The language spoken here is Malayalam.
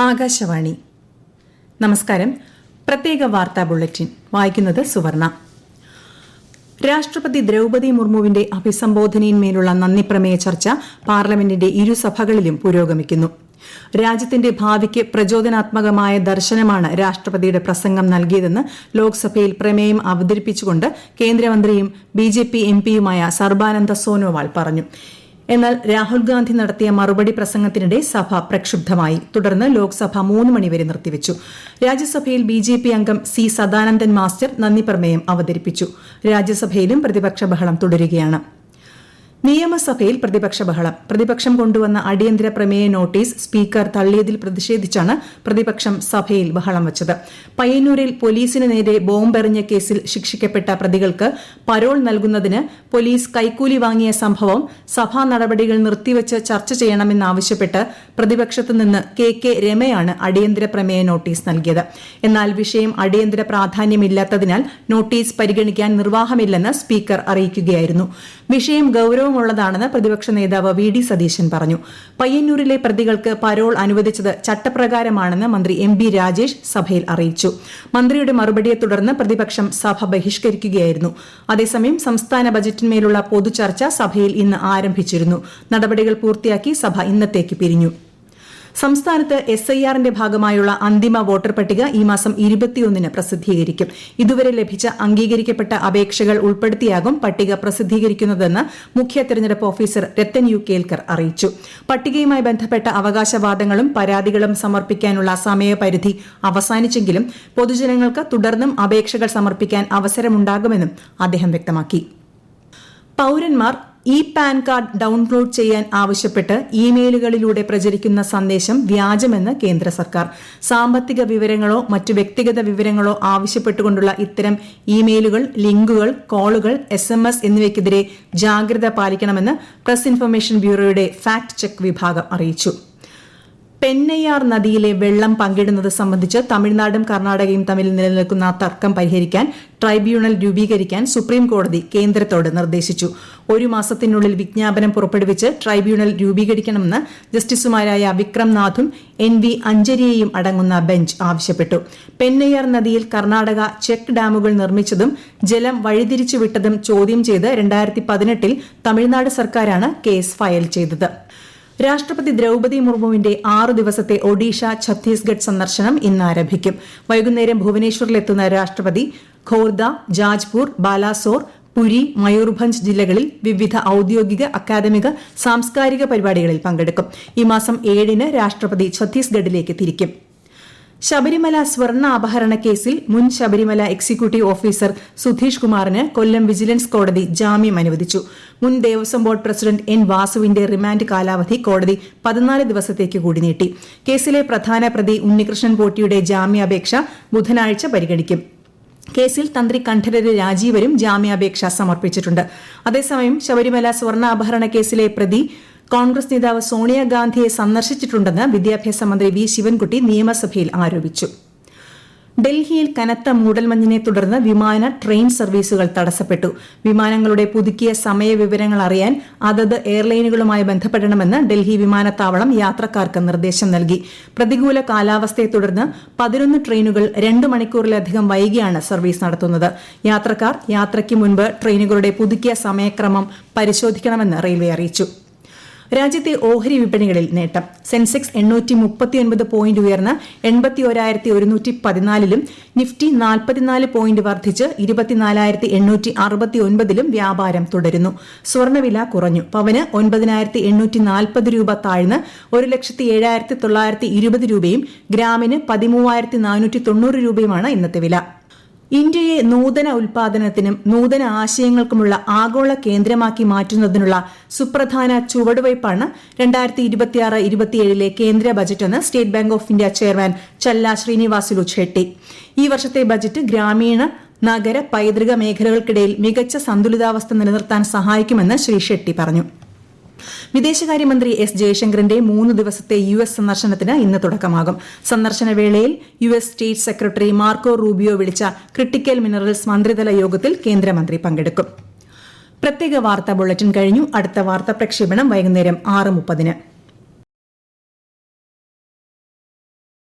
ആകാശവാണി. നമസ്കാരം. പ്രത്യേക വാർത്താ ബുള്ളറ്റിൻ വായിക്കുന്നത് സുവർണ. രാഷ്ട്രപതി ദ്രൌപദി മുർമുവിന്റെ അഭിസംബോധനയിന്മേലുള്ള നന്ദിപ്രമേയ ചർച്ച പാർലമെന്റിന്റെ ഇരുസഭകളിലും പുരോഗമിക്കുന്നു. രാജ്യത്തിന്റെ ഭാവിക്ക് പ്രചോദനാത്മകമായ ദർശനമാണ് രാഷ്ട്രപതിയുടെ പ്രസംഗം നൽകിയതെന്ന് ലോക്സഭയിൽ പ്രമേയം അവതരിപ്പിച്ചുകൊണ്ട് കേന്ദ്രമന്ത്രിയും ബിജെപി എംപിയുമായ സർബാനന്ദ സോനോവാൾ പറഞ്ഞു. എന്നാൽ രാഹുൽ ഗാന്ധി നടത്തിയ മറുപടി പ്രസംഗത്തിനിടെ സഭ പ്രക്ഷുബ്ധമായി. തുടർന്ന് ലോക്സഭ 3 മണിവരെ നിർത്തിവച്ചു. രാജ്യസഭയിൽ ബിജെപി അംഗം സി സദാനന്ദൻ മാസ്റ്റർ നന്ദിപ്രമേയം അവതരിപ്പിച്ചു. രാജ്യസഭയിലും പ്രതിപക്ഷ ബഹളം തുടരുകയാണ്. നിയമസഭയിൽ പ്രതിപക്ഷ ബഹളം. പ്രതിപക്ഷം കൊണ്ടുവന്ന അടിയന്തര പ്രമേയ നോട്ടീസ് സ്പീക്കർ തള്ളിയതിൽ പ്രതിഷേധിച്ചാണ് പ്രതിപക്ഷം സഭയിൽ ബഹളം വച്ചത്. പയ്യന്നൂരിൽ പോലീസിന് നേരെ ബോംബെറിഞ്ഞ കേസിൽ ശിക്ഷിക്കപ്പെട്ട പ്രതികൾക്ക് പരോൾ നൽകുന്നതിന് പോലീസ് കൈക്കൂലി വാങ്ങിയ സംഭവം സഭാ നടപടികൾ നിർത്തിവച്ച് ചർച്ച ചെയ്യണമെന്നാവശ്യപ്പെട്ട് പ്രതിപക്ഷത്തു നിന്ന് കെ രമയാണ് അടിയന്തര പ്രമേയ നോട്ടീസ് നൽകിയത്. എന്നാൽ വിഷയം അടിയന്തര പ്രാധാന്യമില്ലാത്തതിനാൽ നോട്ടീസ് പരിഗണിക്കാൻ നിർവാഹമില്ലെന്ന് സ്പീക്കർ അറിയിക്കുകയായിരുന്നു. വിഷയം ഗൌരവമുള്ളതാണെന്ന് പ്രതിപക്ഷ നേതാവ് വി ഡി സതീശൻ പറഞ്ഞു. പയ്യന്നൂരിലെ പ്രതികൾക്ക് പരോൾ അനുവദിച്ചത് ചട്ടപ്രകാരമാണെന്ന് മന്ത്രി എം ബി രാജേഷ് സഭയിൽ അറിയിച്ചു. മന്ത്രിയുടെ മറുപടിയെ തുടർന്ന് പ്രതിപക്ഷം സഭ ബഹിഷ്കരിക്കുകയായിരുന്നു. അതേസമയം സംസ്ഥാന ബജറ്റിന്മേലുള്ള പൊതുചർച്ച സഭയിൽ ഇന്ന് ആരംഭിച്ചിരുന്നു. നടപടികൾ പൂർത്തിയാക്കി സഭ ഇന്നത്തേക്ക് പിരിഞ്ഞു. സംസ്ഥാനത്ത് SIR-ന്റെ ഭാഗമായുള്ള അന്തിമ വോട്ടർ പട്ടിക ഈ മാസം 21-ന് പ്രസിദ്ധീകരിക്കും. ഇതുവരെ ലഭിച്ച അംഗീകരിക്കപ്പെട്ട അപേക്ഷകൾ ഉൾപ്പെടുത്തിയാകും പട്ടിക പ്രസിദ്ധീകരിക്കുന്നതെന്ന് മുഖ്യ തെരഞ്ഞെടുപ്പ് ഓഫീസർ രത്തൻ യു കേൽക്കർ അറിയിച്ചു. പട്ടികയുമായി ബന്ധപ്പെട്ട അവകാശവാദങ്ങളും പരാതികളും സമർപ്പിക്കാനുള്ള സമയപരിധി അവസാനിച്ചെങ്കിലും പൊതുജനങ്ങൾക്ക് തുടർന്നും അപേക്ഷകൾ സമർപ്പിക്കാൻ അവസരമുണ്ടാകുമെന്നും അദ്ദേഹം വ്യക്തമാക്കി. പൌരന്മാർ പാൻ കാർഡ് ഡൌൺലോഡ് ചെയ്യാൻ ആവശ്യപ്പെട്ട് ഇമെയിലുകളിലൂടെ പ്രചരിക്കുന്ന സന്ദേശം വ്യാജമെന്ന് കേന്ദ്ര സർക്കാർ. സാമ്പത്തിക വിവരങ്ങളോ മറ്റു വ്യക്തിഗത വിവരങ്ങളോ ആവശ്യപ്പെട്ടുകൊണ്ടുള്ള ഇത്തരം ഇമെയിലുകൾ, ലിങ്കുകൾ, കോളുകൾ, SMS എന്നിവയ്ക്കെതിരെ ജാഗ്രത പാലിക്കണമെന്ന് പ്രസ് ഇൻഫർമേഷൻ ബ്യൂറോയുടെ ഫാക്ട് ചെക്ക് വിഭാഗം അറിയിച്ചു. പെന്നയ്യാർ നദിയിലെ വെള്ളം പങ്കിടുന്നത് സംബന്ധിച്ച് തമിഴ്നാടും കർണാടകയും തമ്മിൽ നിലനിൽക്കുന്ന തർക്കം പരിഹരിക്കാൻ ട്രൈബ്യൂണൽ രൂപീകരിക്കാൻ സുപ്രീം കോടതി കേന്ദ്രത്തോട് നിർദ്ദേശിച്ചു. 1 മാസത്തിനുള്ളിൽ വിജ്ഞാപനം പുറപ്പെടുവിച്ച് ട്രൈബ്യൂണൽ രൂപീകരിക്കണമെന്ന് ജസ്റ്റിസുമാരായ വിക്രം നാഥും NV അഞ്ജരിയയും അടങ്ങുന്ന ബെഞ്ച് ആവശ്യപ്പെട്ടു. പെന്നയ്യാർ നദിയിൽ കർണാടക ചെക്ക് ഡാമുകൾ നിർമ്മിച്ചതും ജലം വഴിതിരിച്ചുവിട്ടതും ചോദ്യം ചെയ്ത് 2018-ൽ തമിഴ്നാട് സർക്കാരാണ് കേസ് ഫയൽ ചെയ്തത്. രാഷ്ട്രപതി ദ്രൌപദി മുർമുവിന്റെ 6 ദിവസത്തെ ഒഡീഷ, ഛത്തീസ്ഗഡ് സന്ദർശനം ഇന്ന് ആരംഭിക്കും. വൈകുന്നേരം ഭുവനേശ്വറിലെത്തുന്ന രാഷ്ട്രപതി ഖോർദ, ജാജ്പൂർ, ബാലാസോർ, പുരി, മയൂർഭഞ്ച് ജില്ലകളിൽ വിവിധ ഔദ്യോഗിക, അക്കാദമിക, സാംസ്കാരിക പരിപാടികളിൽ പങ്കെടുക്കും. ഈ മാസം 7-ന് രാഷ്ട്രപതി ഛത്തീസ്ഗഡിലേക്ക് തിരിക്കും. ശബരിമല സ്വർണ്ണ അപഹരണ കേസിൽ മുൻ ശബരിമല എക്സിക്യൂട്ടീവ് ഓഫീസർ സുധീഷ് കുമാറിന് കൊല്ലം വിജിലൻസ് കോടതി ജാമ്യം അനുവദിച്ചു. മുൻ ദേവസ്വം ബോർഡ് പ്രസിഡന്റ് N വാസുവിന്റെ റിമാൻഡ് കാലാവധി കോടതി 14 ദിവസത്തേക്ക് കൂടി നീട്ടി. കേസിലെ പ്രധാന പ്രതി ഉണ്ണികൃഷ്ണൻ പോറ്റിയുടെ ജാമ്യാപേക്ഷ ബുധനാഴ്ച പരിഗണിക്കും. കേസിൽ തന്ത്രി കണ്ഠരര് രാജീവരും ജാമ്യാപേക്ഷ സമർപ്പിച്ചിട്ടുണ്ട്. അതേസമയം ശബരിമല സ്വർണ്ണ അപഹരണ കേസിലെ പ്രതി കോൺഗ്രസ് നേതാവ് സോണിയാഗാന്ധിയെ സന്ദർശിച്ചിട്ടുണ്ടെന്ന് വിദ്യാഭ്യാസ മന്ത്രി വി ശിവൻകുട്ടി നിയമസഭയിൽ ആരോപിച്ചു. ഡൽഹിയിൽ കനത്ത മൂടൽമഞ്ഞിനെ തുടർന്ന് വിമാന, ട്രെയിൻ സർവീസുകൾ തടസ്സപ്പെട്ടു. വിമാനങ്ങളുടെ പുതുക്കിയ സമയവിവരങ്ങൾ അറിയാൻ അതത് എയർലൈനുകളുമായി ബന്ധപ്പെടണമെന്ന് ഡൽഹി വിമാനത്താവളം യാത്രക്കാർക്ക് നിർദ്ദേശം നൽകി. പ്രതികൂല കാലാവസ്ഥയെ തുടർന്ന് 11 ട്രെയിനുകൾ 2 മണിക്കൂറിലധികം വൈകിയാണ് സർവീസ് നടത്തുന്നത്. യാത്രക്കാർ യാത്രയ്ക്ക് മുൻപ് ട്രെയിനുകളുടെ പുതുക്കിയ സമയക്രമം പരിശോധിക്കണമെന്ന് റെയിൽവേ അറിയിച്ചു. രാജ്യത്തെ ഓഹരി വിപണികളിൽ നേട്ടം. സെൻസെക്സ് 839 പോയിന്റ് ഉയർന്ന് 81,114-ലും നിഫ്റ്റി 44 പോയിന്റ് വർദ്ധിച്ച് 24,869-ലും വ്യാപാരം തുടരുന്നു. സ്വർണ്ണവില കുറഞ്ഞു. പവന് 9,840 രൂപ താഴ്ന്ന് 1,07,920 രൂപയും ഗ്രാമിന് 13,490 രൂപയുമാണ് ഇന്നത്തെ വില. ഇന്ത്യയെ നൂതന ഉൽപാദനത്തിനും നൂതന ആശയങ്ങൾക്കുമുള്ള ആഗോള കേന്ദ്രമാക്കി മാറ്റുന്നതിനുള്ള സുപ്രധാന ചുവടുവയ്പ്പാണ് 2026-27 കേന്ദ്ര ബജറ്റെന്ന് State Bank of India chairman Challa Srinivasulu Shetty. ഈ വർഷത്തെ ബജറ്റ് ഗ്രാമീണ, നഗര, പൈതൃക മേഖലകൾക്കിടയിൽ മികച്ച സന്തുലിതാവസ്ഥ നിലനിർത്താൻ സഹായിക്കുമെന്ന് ശ്രീ ഷെട്ടി പറഞ്ഞു. വിദേശകാര്യമന്ത്രി എസ് ജയശങ്കറിന്റെ 3 ദിവസത്തെ US സന്ദർശനത്തിന് ഇന്ന് തുടക്കമാകും. സന്ദർശന വേളയിൽ US state secretary Marco Rubio വിളിച്ച ക്രിട്ടിക്കൽ മിനറൽസ് മന്ത്രിതല യോഗത്തിൽ കേന്ദ്രമന്ത്രി പങ്കെടുക്കും. പ്രത്യേക വാർത്താ ബുള്ളറ്റിൻ കഴിഞ്ഞു. അടുത്ത വാർത്താ പ്രക്ഷേപണം വൈകുന്നേരം 6:30-ന്.